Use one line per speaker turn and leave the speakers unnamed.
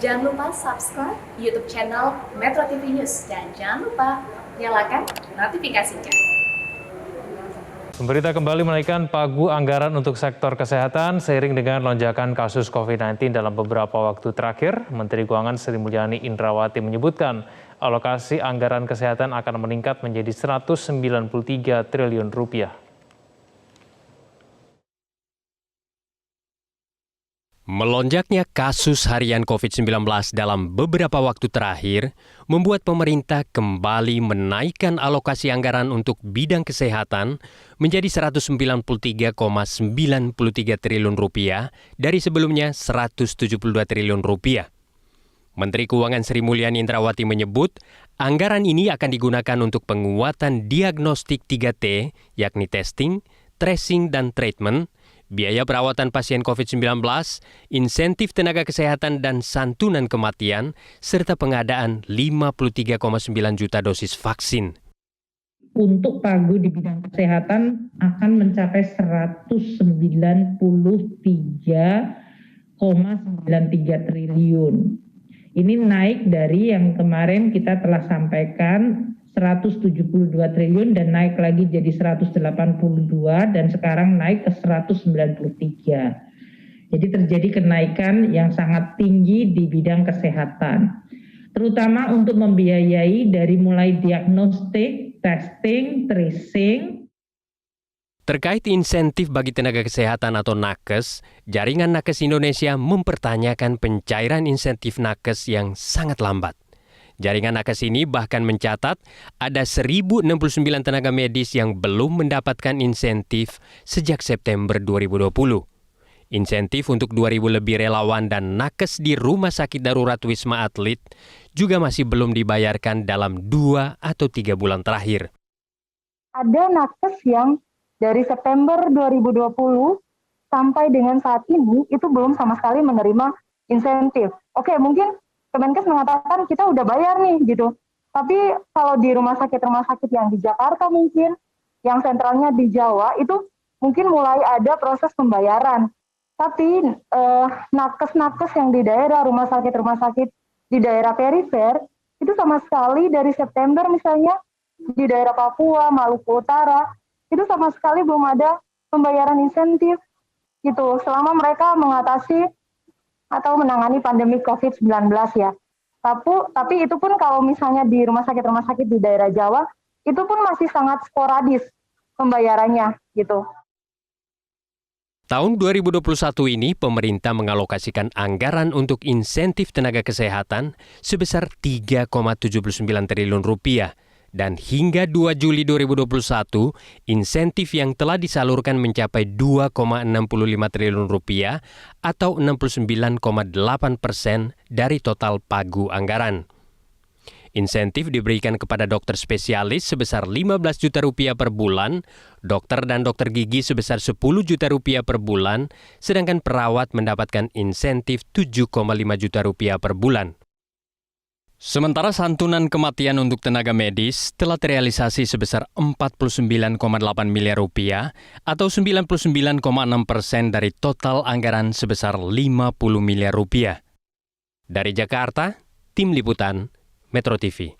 Jangan lupa subscribe YouTube channel Metro TV News dan jangan lupa nyalakan notifikasinya.
Pemerintah kembali menaikkan pagu anggaran untuk sektor kesehatan seiring dengan lonjakan kasus COVID-19 dalam beberapa waktu terakhir. Menteri Keuangan Sri Mulyani Indrawati menyebutkan alokasi anggaran kesehatan akan meningkat menjadi 193 triliun rupiah.
Melonjaknya kasus harian COVID-19 dalam beberapa waktu terakhir membuat pemerintah kembali menaikkan alokasi anggaran untuk bidang kesehatan menjadi 193,93 triliun rupiah dari sebelumnya 172 triliun rupiah. Menteri Keuangan Sri Mulyani Indrawati menyebut anggaran ini akan digunakan untuk penguatan diagnostik 3T, yakni testing, tracing, dan treatment, biaya perawatan pasien COVID-19, insentif tenaga kesehatan dan santunan kematian, serta pengadaan 53,9 juta dosis vaksin.
Untuk pagu di bidang kesehatan akan mencapai 193,93 triliun. Ini naik dari yang kemarin kita telah sampaikan 172 triliun dan naik lagi jadi 182 dan sekarang naik ke 193. Jadi terjadi kenaikan yang sangat tinggi di bidang kesehatan. Terutama untuk membiayai dari mulai diagnostik, testing, tracing.
Terkait insentif bagi tenaga kesehatan atau nakes, Jaringan Nakes Indonesia mempertanyakan pencairan insentif nakes yang sangat lambat. Jaringan nakes ini bahkan mencatat ada 1.069 tenaga medis yang belum mendapatkan insentif sejak September 2020. Insentif untuk 2.000 lebih relawan dan nakes di Rumah Sakit Darurat Wisma Atlet juga masih belum dibayarkan dalam 2 atau 3 bulan terakhir.
Ada nakes yang dari September 2020 sampai dengan saat ini itu belum sama sekali menerima insentif. Oke, mungkin Kemenkes mengatakan kita udah bayar nih gitu. Tapi kalau di rumah sakit yang di Jakarta mungkin, yang sentralnya di Jawa itu mungkin mulai ada proses pembayaran. Tapi nakes-nakes yang di daerah rumah sakit di daerah perifer itu sama sekali dari September misalnya di daerah Papua, Maluku Utara itu sama sekali belum ada pembayaran insentif gitu selama mereka mengatasi atau menangani pandemi COVID-19 ya. Tapi itu pun kalau misalnya di rumah sakit di daerah Jawa, itu pun masih sangat sporadis pembayarannya gitu.
Tahun 2021 ini, pemerintah mengalokasikan anggaran untuk insentif tenaga kesehatan sebesar 3,79 triliun rupiah. Dan hingga 2 Juli 2021, insentif yang telah disalurkan mencapai 2,65 triliun rupiah atau 69,8% dari total pagu anggaran. Insentif diberikan kepada dokter spesialis sebesar 15 juta rupiah per bulan, dokter dan dokter gigi sebesar 10 juta rupiah per bulan, sedangkan perawat mendapatkan insentif 7,5 juta rupiah per bulan. Sementara santunan kematian untuk tenaga medis telah terrealisasi sebesar 49,8 miliar rupiah atau 99,6% dari total anggaran sebesar 50 miliar rupiah. Dari Jakarta, Tim Liputan, Metro TV.